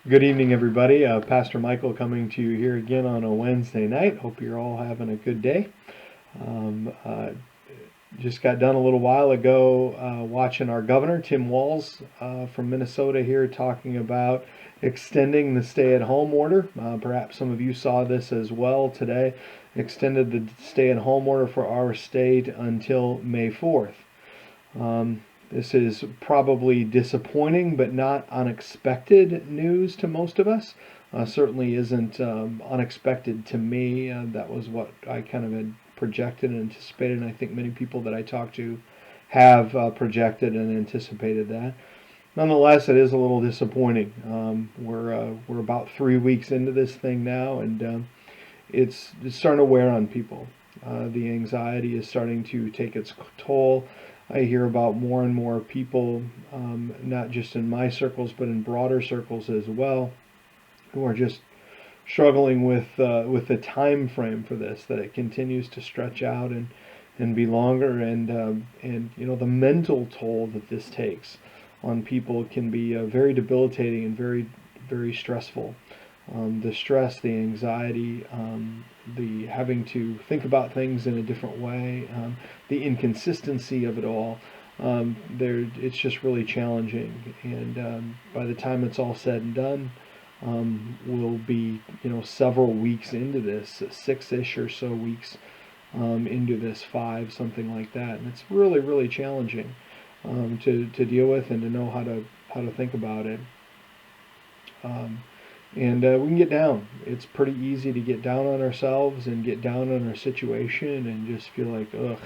Good evening, everybody. Pastor Michael coming to you here again on a Wednesday night. Hope you're all having a good day. Um, uh, just got done a little while ago watching our governor, Tim Walz from Minnesota here, talking about extending the stay-at-home order. Perhaps some of you saw this as well today. Extended the stay-at-home order for our state until May 4th. This is probably disappointing, but not unexpected news to most of us. Certainly isn't unexpected to me. That was what I kind of had projected and anticipated, and I think many people that I talked to have projected and anticipated that. Nonetheless, it is a little disappointing. We're about 3 weeks into this thing now, and it's starting to wear on people. The anxiety is starting to take its toll. I hear about more and more people, not just in my circles, but in broader circles as well, who are just struggling with the time frame for this, that it continues to stretch out and be longer, and the mental toll that this takes on people can be very debilitating and very, very stressful. The stress, the anxiety, the having to think about things in a different way, the inconsistency of it all. It's just really challenging. And by the time it's all said and done, we'll be several weeks into this, 6-ish or so weeks into this, 5, something like that. And it's really, really challenging to deal with and to know how to think about it. And we can get down. It's pretty easy to get down on ourselves and get down on our situation and just feel like, ugh,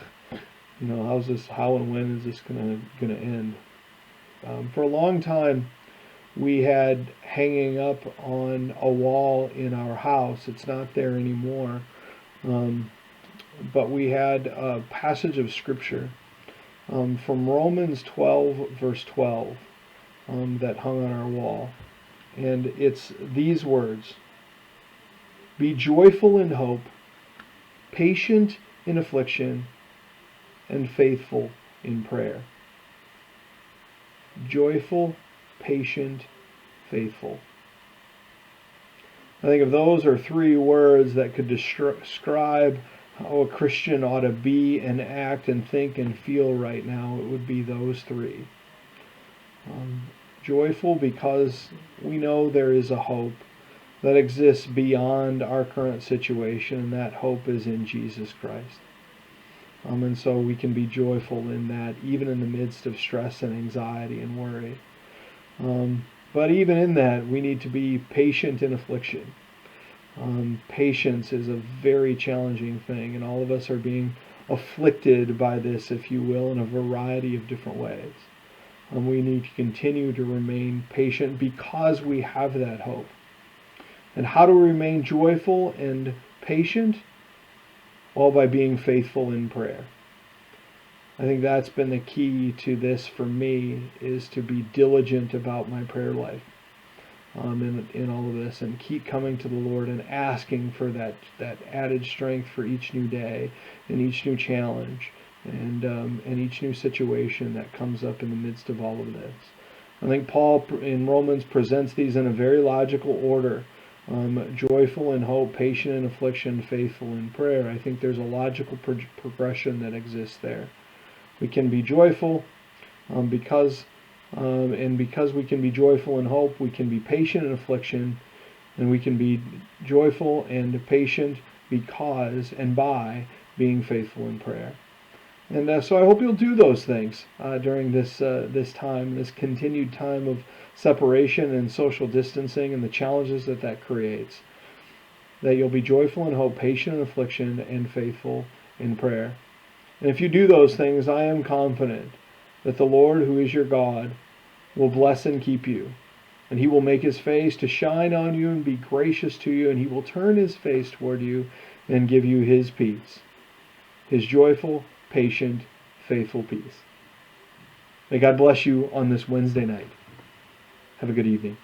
how and when is this gonna end? For a long time, we had hanging up on a wall in our house. It's not there anymore. But we had a passage of scripture from Romans 12, verse 12, that hung on our wall. And it's these words: be joyful in hope, patient in affliction, and faithful in prayer. Joyful, patient, faithful. I think if those are 3 words that could describe how a Christian ought to be and act and think and feel right now, it would be those 3. Joyful because we know there is a hope that exists beyond our current situation, and that hope is in Jesus Christ. And so we can be joyful in that, even in the midst of stress and anxiety and worry. But even in that, we need to be patient in affliction. Patience is a very challenging thing, and all of us are being afflicted by this, if you will, in a variety of different ways. We need to continue to remain patient because we have that hope. And how to remain joyful and patient? Well, by being faithful in prayer. I think that's been the key to this for me, is to be diligent about my prayer life in all of this, and keep coming to the Lord and asking for that added strength for each new day and each new challenge. And each new situation that comes up in the midst of all of this. I think Paul in Romans presents these in a very logical order. Joyful in hope, patient in affliction, faithful in prayer. I think there's a logical progression that exists there. We can be joyful because we can be joyful in hope, we can be patient in affliction, and we can be joyful and patient because and by being faithful in prayer. And so I hope you'll do those things during this time, this continued time of separation and social distancing and the challenges that creates. That you'll be joyful in hope, patient in affliction, and faithful in prayer. And if you do those things, I am confident that the Lord, who is your God, will bless and keep you. And he will make his face to shine on you and be gracious to you, and he will turn his face toward you and give you his peace. His joyful, patient, faithful peace. May God bless you on this Wednesday night. Have a good evening.